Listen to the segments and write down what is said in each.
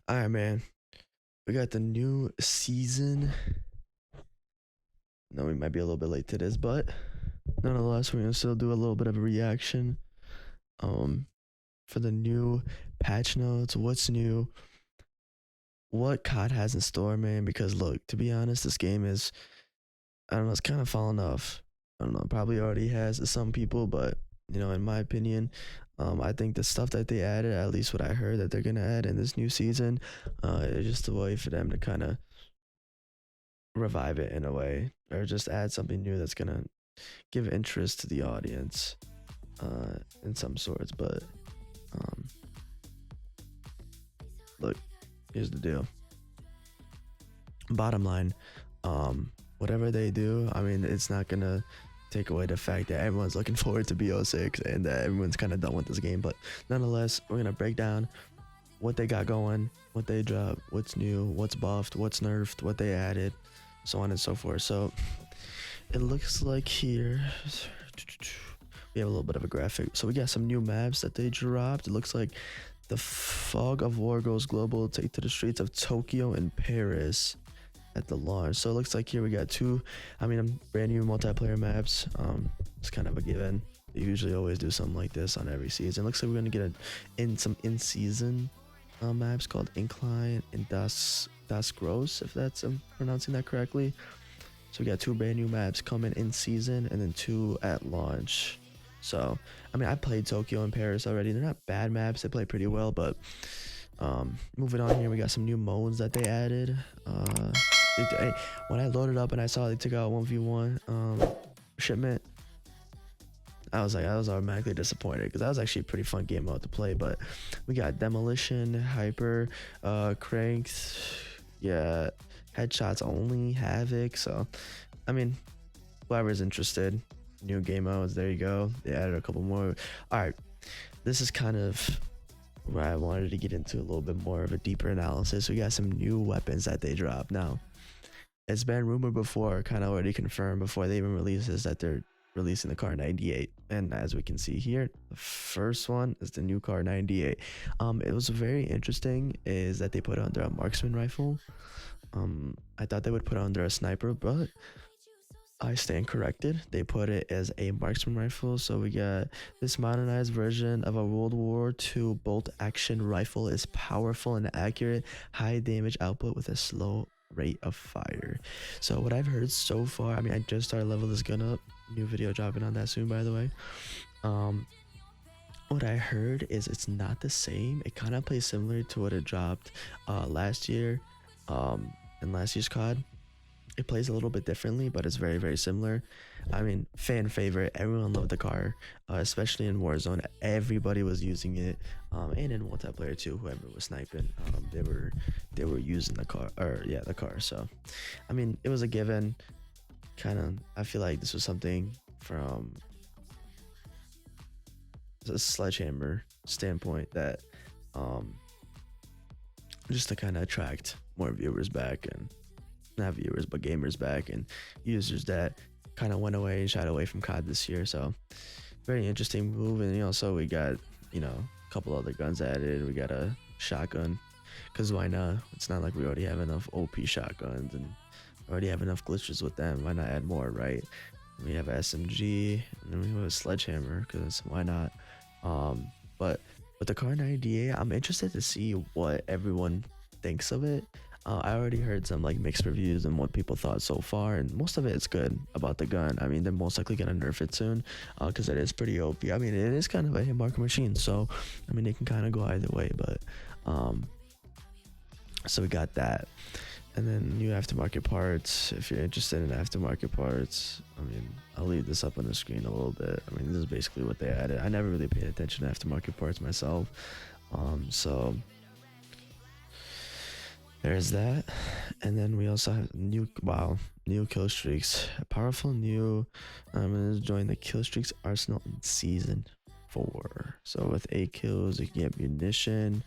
All right, man. We got the new season. No, we might be a little bit late to this, but nonetheless, we're gonna still do a little bit of a reaction. Um, for the new patch notes, what's new, what COD has in store, man. Because look, to be honest, this game is, I don't know, it's kind of falling off. I don't know, probably already has to some people, but in my opinion, I think the stuff that they added, at least what I heard that they're gonna add in this new season, is just a way for them to kind of revive it in a way, or just add something new that's gonna give interest to the audience, in some sorts. But um, look, here's the deal. Bottom line, whatever they do, I mean, it's not gonna take away the fact that everyone's looking forward to BO6 and that everyone's kind of done with this game. But nonetheless, we're gonna break down what they got going, what they dropped, what's new, what's buffed, what's nerfed, what they added, so on and so forth. So it looks like here we have a little bit of a graphic. So we got some new maps that they dropped. It looks like the Fog of War goes global, take to the streets of Tokyo and Paris at the launch. So it looks like here we got two, brand new multiplayer maps. It's kind of a given. They usually always do something like this on every season. Looks like we're gonna get some in-season maps called Incline and Das Gross, if that's pronouncing that correctly. So we got two brand new maps coming in season and then two at launch. So I played Tokyo and Paris already. They're not bad maps. They play pretty well, but moving on here, we got some new modes that they added. When I loaded up and I saw they took out 1v1 shipment, I was automatically disappointed because that was actually a pretty fun game mode to play. But we got Demolition, Hyper, Cranked, yeah, Headshots Only, Havoc. So whoever's interested, new game modes, there you go. They added a couple more. All right, this is kind of where I wanted to get into a little bit more of a deeper analysis. We got some new weapons that they dropped. Now, it's been rumored before, kind of already confirmed before they even released this, that they're releasing the Kar 98. And as we can see here, the first one is the new Kar 98. It was very interesting is that they put it under a marksman rifle. I thought they would put it under a sniper, but I stand corrected. They put it as a marksman rifle. So we got this modernized version of a World War II bolt action rifle. Is powerful and accurate, high damage output with a slow rate of fire. So what I've heard so far, I just started level this gun up. New video dropping on that soon, by the way. What I heard is it's not the same. It kind of plays similar to what it dropped last year, in last year's COD. It plays a little bit differently, but it's very, very similar. Fan favorite. Everyone loved the car, especially in Warzone. Everybody was using it, and in multiplayer too. Whoever was sniping, they were using the car, or yeah, the car. So, it was a given. Kind of, I feel like this was something from a Sledgehammer standpoint that, just to kind of attract more viewers back, and not viewers but gamers back, and users that kind of went away and shied away from COD this year. So very interesting move. And so we got a couple other guns added. We got a shotgun, because why not? It's not like we already have enough OP shotguns and already have enough glitches with them. Why not add more, right? We have SMG, and then we have a Sledgehammer, because why not? But with the Kar 98, I'm interested to see what everyone thinks of it. I already heard some mixed reviews and what people thought so far, and most of it is good about the gun. They're most likely gonna nerf it soon, because it is pretty OP. It is kind of a hit marker machine, so it can kind of go either way. But so we got that, and then new aftermarket parts. If you're interested in aftermarket parts, I'll leave this up on the screen a little bit. This is basically what they added. I never really paid attention to aftermarket parts myself, so there's that. And then we also have new kill streaks. A powerful new, I'm gonna join the kill streaks arsenal in season 4. So with 8 kills you can get munition.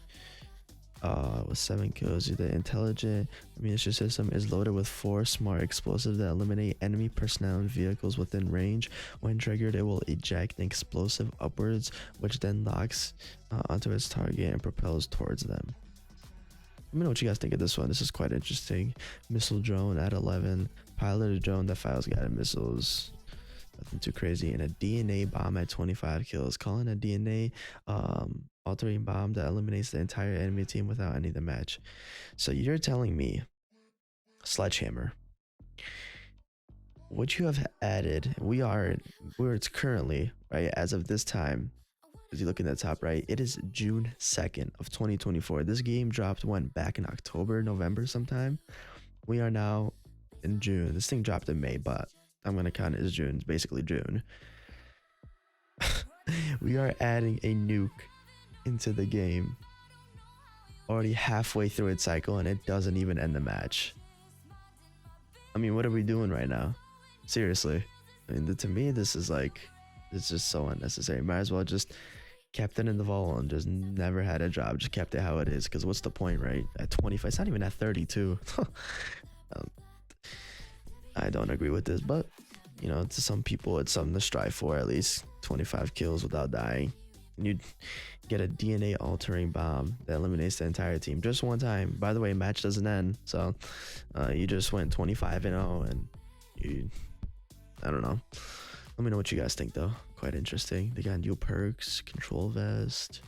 With 7 kills, the intelligent ammunition system is loaded with 4 smart explosives that eliminate enemy personnel and vehicles within range. When triggered, it will eject an explosive upwards, which then locks onto its target and propels towards them. me know what you guys think of this one. This is quite interesting. Missile drone at 11. Piloted drone that fires guided missiles. Nothing too crazy. And a DNA bomb at 25 kills. Calling a DNA altering bomb that eliminates the entire enemy team without any of the match. So you're telling me, Sledgehammer, what you have added, we're currently, right, as of this time, as you look in the top right, it is June 2nd of 2024. This game dropped back in October, November sometime. We are now in June. This thing dropped in May, but I'm gonna count it as June. It's basically June. We are adding a nuke into the game already halfway through its cycle, and it doesn't even end the match. I mean, what are we doing right now? Seriously. I mean, to me, this is like, it's just so unnecessary. Might as well just kept it in the vault and just never had a job. Just kept it how it is. Because what's the point, right? At 25, it's not even at 32. I don't agree with this, but you know, to some people, it's something to strive for. At least 25 kills without dying. You get a DNA altering bomb that eliminates the entire team just one time. By the way, match doesn't end, so you just went 25-0, and you, I don't know. Let me know what you guys think though. Quite interesting. They got new perks, control vest.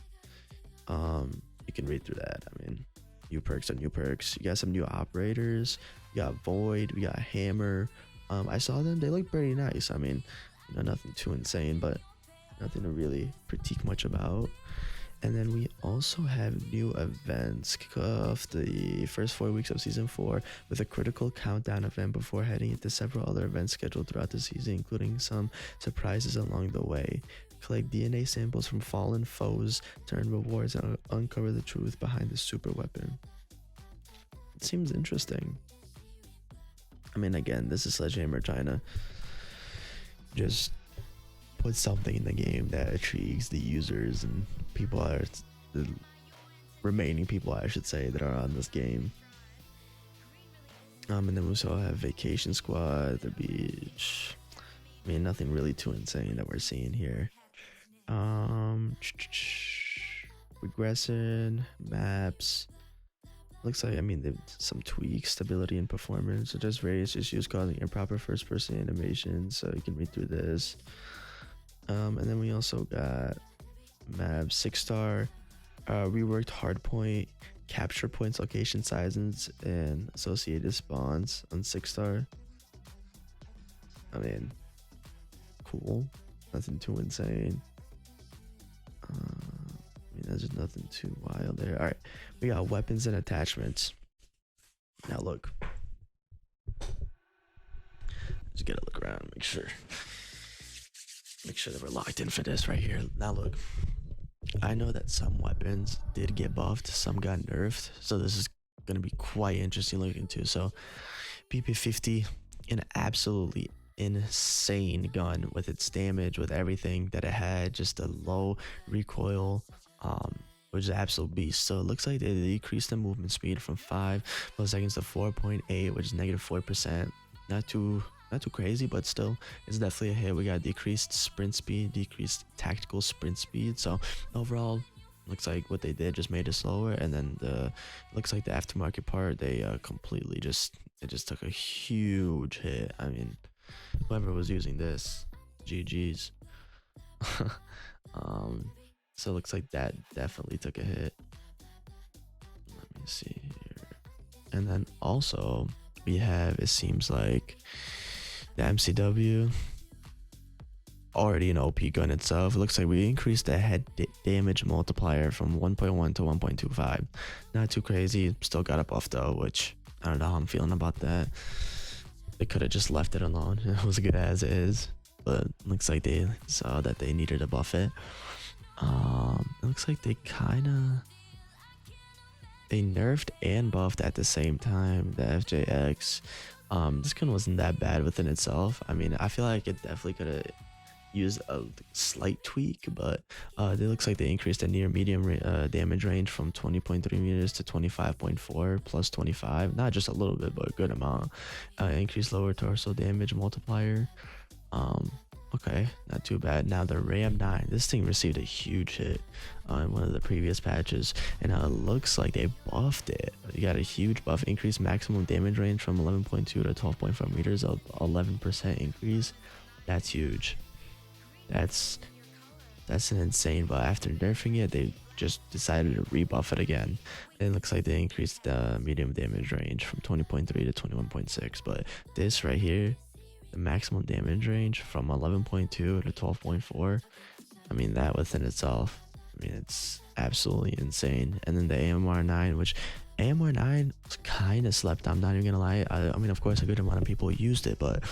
You can read through that. I mean, new perks are new perks. You got some new operators. You got Void. We got Hammer. I saw them. They look pretty nice. I mean, you know, nothing too insane, but nothing to really critique much about. And then we also have new events. Kick off the first 4 weeks of season 4 with a critical countdown event before heading into several other events scheduled throughout the season, including some surprises along the way. Collect DNA samples from fallen foes to earn rewards and uncover the truth behind the super weapon. It seems interesting. I mean, again, this is Sledgehammer trying to just put something in the game that intrigues the users and people are the remaining people, I should say, that are on this game. And then we also have Vacation Squad, the beach. I mean, nothing really too insane that we're seeing here. Regression maps. Looks like, I mean, there's some tweaks, stability and performance. So just various issues causing improper first-person animation. So you can read through this. And then we also got map 6-star, reworked hardpoint, capture points, location sizes, and associated spawns on 6-star. I mean, cool. Nothing too insane. I mean, there's just nothing too wild there. All right, we got weapons and attachments. Now look, just gotta look around, make sure that we're locked in for this right here. Now look, I know that some weapons did get buffed, some got nerfed, so this is gonna be quite interesting looking too. So PP50, an absolutely insane gun with its damage, with everything that it had, just a low recoil, which is an absolute beast. So it looks like they decreased the movement speed from 5 milliseconds to 4.8, which is -4%. Not too crazy, but still, it's definitely a hit. We got decreased sprint speed, decreased tactical sprint speed. So overall, looks like what they did just made it slower. And then looks like the aftermarket part, they completely just took a huge hit. I mean, whoever was using this, GG's. So it looks like that definitely took a hit. Let me see here. And then also we have, it seems like, the MCW, already an OP gun itself. It looks like we increased the head damage multiplier from 1.1 to 1.25. Not too crazy. Still got a buff though, which I don't know how I'm feeling about that. They could have just left it alone. It was good as is, but looks like they saw that they needed to buff it. It looks like they nerfed and buffed at the same time, the FJX. This gun wasn't that bad within itself. I mean, I feel like it definitely could have used a slight tweak, but it looks like they increased the near medium damage range from 20.3 meters to 25.4 plus 25. Not just a little bit, but a good amount. Increased lower torso damage multiplier. Okay, not too bad. Now the Ram 9, this thing received a huge hit in one of the previous patches, and now it looks like they buffed it. we got a huge buff, increased maximum damage range from 11.2 to 12.4 meters, of 11% increase. That's huge. That's an insane buff. After nerfing it, they just decided to rebuff it again. It looks like they increased the medium damage range from 20.3 to 21.6, but this right here, the maximum damage range from 11.2 to 12.4, I mean, that within itself, I mean, it's absolutely insane. And then the AMR9, which AMR9 was kind of slept on, I'm not even gonna lie. I mean, of course, a good amount of people used it, but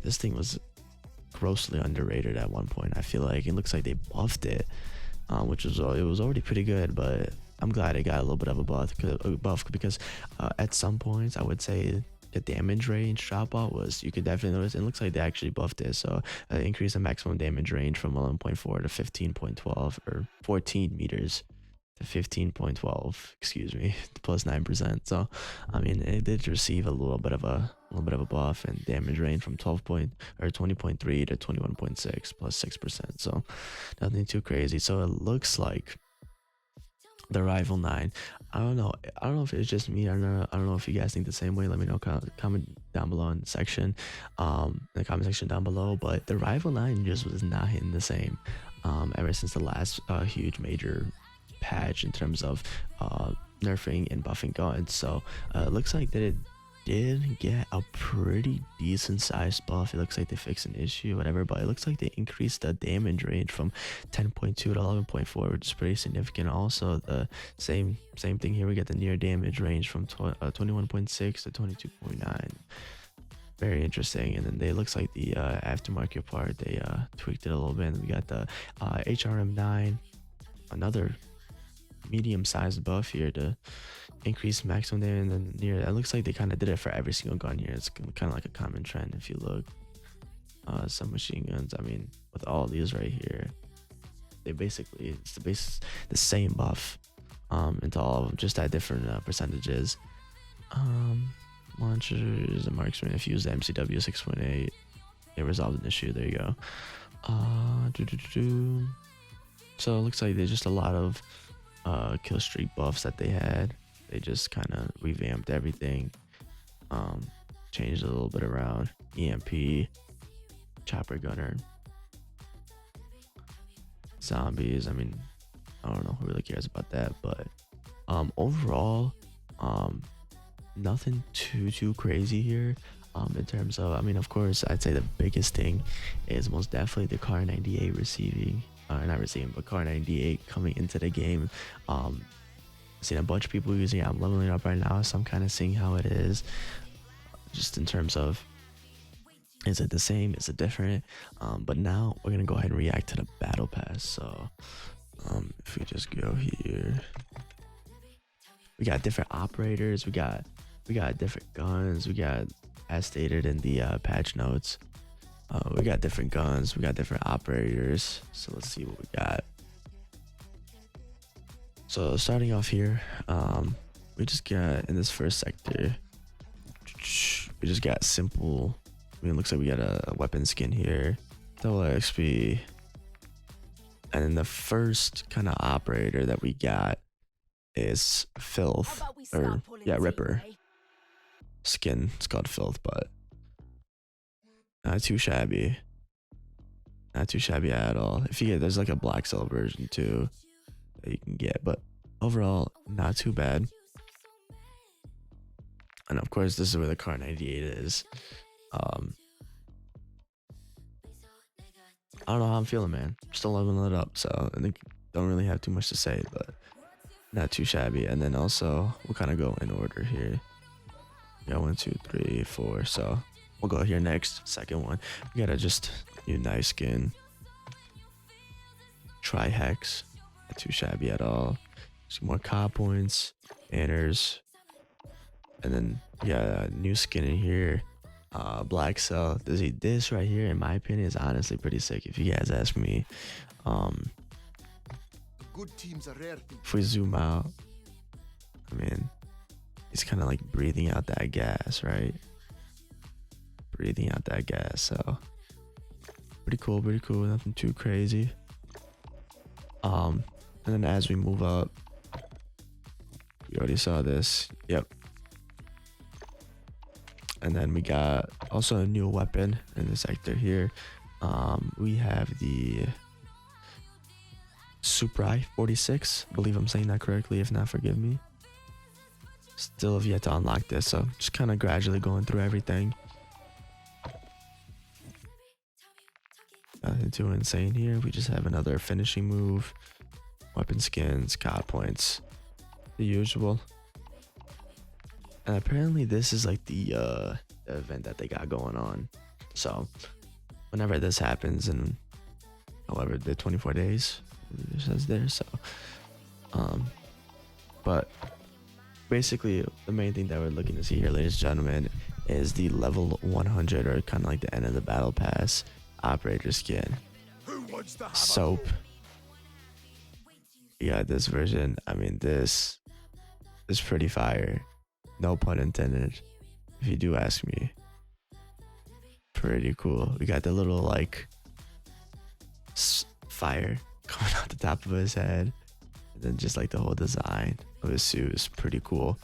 this thing was grossly underrated at one point. I feel like it looks like they buffed it, which was, it was already pretty good, but I'm glad it got a little bit of a buff because at some points I would say the damage range drop off was, you could definitely notice. It looks like they actually buffed it, so increase the maximum damage range from 11.4 to 15.12, or 14 meters to 15.12, excuse me, plus 9%. So I mean, it did receive a little bit of a buff, and damage range from 20.3 to 21.6 plus 6%. So nothing too crazy. So it looks like the Rival 9, I don't know if it's just me. I don't know if you guys think the same way. Let me know, comment down below in the section, in the comment section down below. But the Rival 9 just was not hitting the same ever since the last huge major patch in terms of nerfing and buffing guns. So it looks like that it did get a pretty decent sized buff. It looks like they fixed an issue, whatever, but it looks like they increased the damage range from 10.2 to 11.4, which is pretty significant. Also, the same thing here, we get the near damage range from 21.6 to 22.9. Very interesting. And then they looks like the aftermarket part, they tweaked it a little bit. And we got the HRM9, another medium-sized buff here to increase maximum damage. And then near, it looks like they kind of did it for every single gun here. It's kind of like a common trend if you look. Some machine guns, I mean, with all these right here, they basically, it's the same buff into all of them, just at different percentages. Launchers and marksman, if you use the MCW 6.8, it resolved an issue. There you go. So it looks like there's just a lot of kill streak buffs that they had. They just kind of revamped everything, changed a little bit around. EMP, chopper gunner, zombies. I mean, I don't know who really cares about that, but overall, nothing too crazy here. In terms of, I mean, of course, I'd say the biggest thing is most definitely the Kar 98 receiving, not receiving, but Kar 98 coming into the game. Seen a bunch of people using it. I'm leveling it up right now, so I'm kind of seeing how it is, just in terms of, is it the same, is it different? But now we're gonna go ahead and react to the battle pass. So if we just go here, we got different operators, we got different guns, we got, as stated in the patch notes, we got different guns, we got different operators. So let's see what we got. So starting off here, we just got, in this first sector, we just got simple, I mean, it looks like we got a weapon skin here, double XP. And then the first kind of operator that we got is Filth, or yeah, Ripper skin. It's called Filth, but not too shabby. Not too shabby at all. If you get, there's like a black cell version too that you can get, but overall not too bad. And of course, this is where the Kar 98 is. I don't know how I'm feeling, man. Still leveling it up, so I think don't really have too much to say, but not too shabby. And then also we'll kind of go in order here. Yeah, 1, 2, 3, 4. So we'll go here next. Second one, we got a just new nice skin. Trihex, not too shabby at all. Some more COD points, banners, and then yeah, new skin in here. Black Cell. This right here, in my opinion, is honestly pretty sick. If you guys ask me, Good teams are rare. if we zoom out, I mean, it's kind of like breathing out that gas, right? Breathing out that gas. So pretty cool, nothing too crazy. And then as we move up, We already saw this. Yep. And then we got also a new weapon in the sector here. We have the Suprai 46. I believe I'm saying that correctly. If not, forgive me. Still have yet to unlock this, so just kind of gradually going through everything. Nothing too insane here. We just have another finishing move, weapon skins, COD points, the usual. And apparently this is like the event that they got going on. So whenever this happens, in however the 24 days it says there. So but basically the main thing that we're looking to see here, ladies and gentlemen, is the level 100, or kind of like the end of the battle pass operator skin. Soap. Yeah, this version, I mean, this is pretty fire, no pun intended, if you do ask me. Pretty cool. We got the little like fire coming out the top of his head, and then just like the whole design of his suit is pretty cool.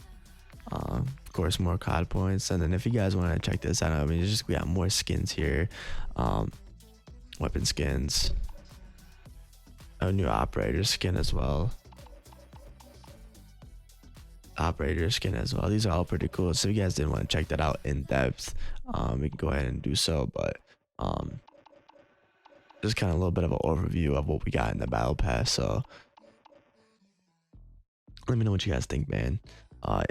Of course, more COD points. And then if you guys want to check this out, I mean, we got more skins here, weapon skins, a new operator skin as well. These are all pretty cool. So if you guys didn't want to check that out in depth, we can go ahead and do so. But just kind of a little bit of an overview of what we got in the battle pass. So let me know what you guys think, man.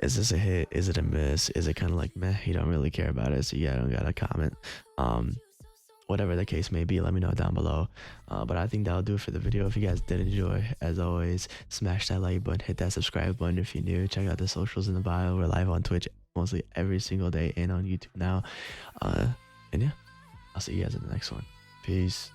Is this a hit? Is it a miss? Is it kind of like meh, you don't really care about it, so yeah, I don't gotta comment. Whatever the case may be, let me know down below. But I think that'll do it for the video. If you guys did enjoy, as always, smash that like button, hit that subscribe button if you're new. Check out the socials in the bio. We're live on Twitch mostly every single day and on YouTube now. And yeah, I'll see you guys in the next one. Peace.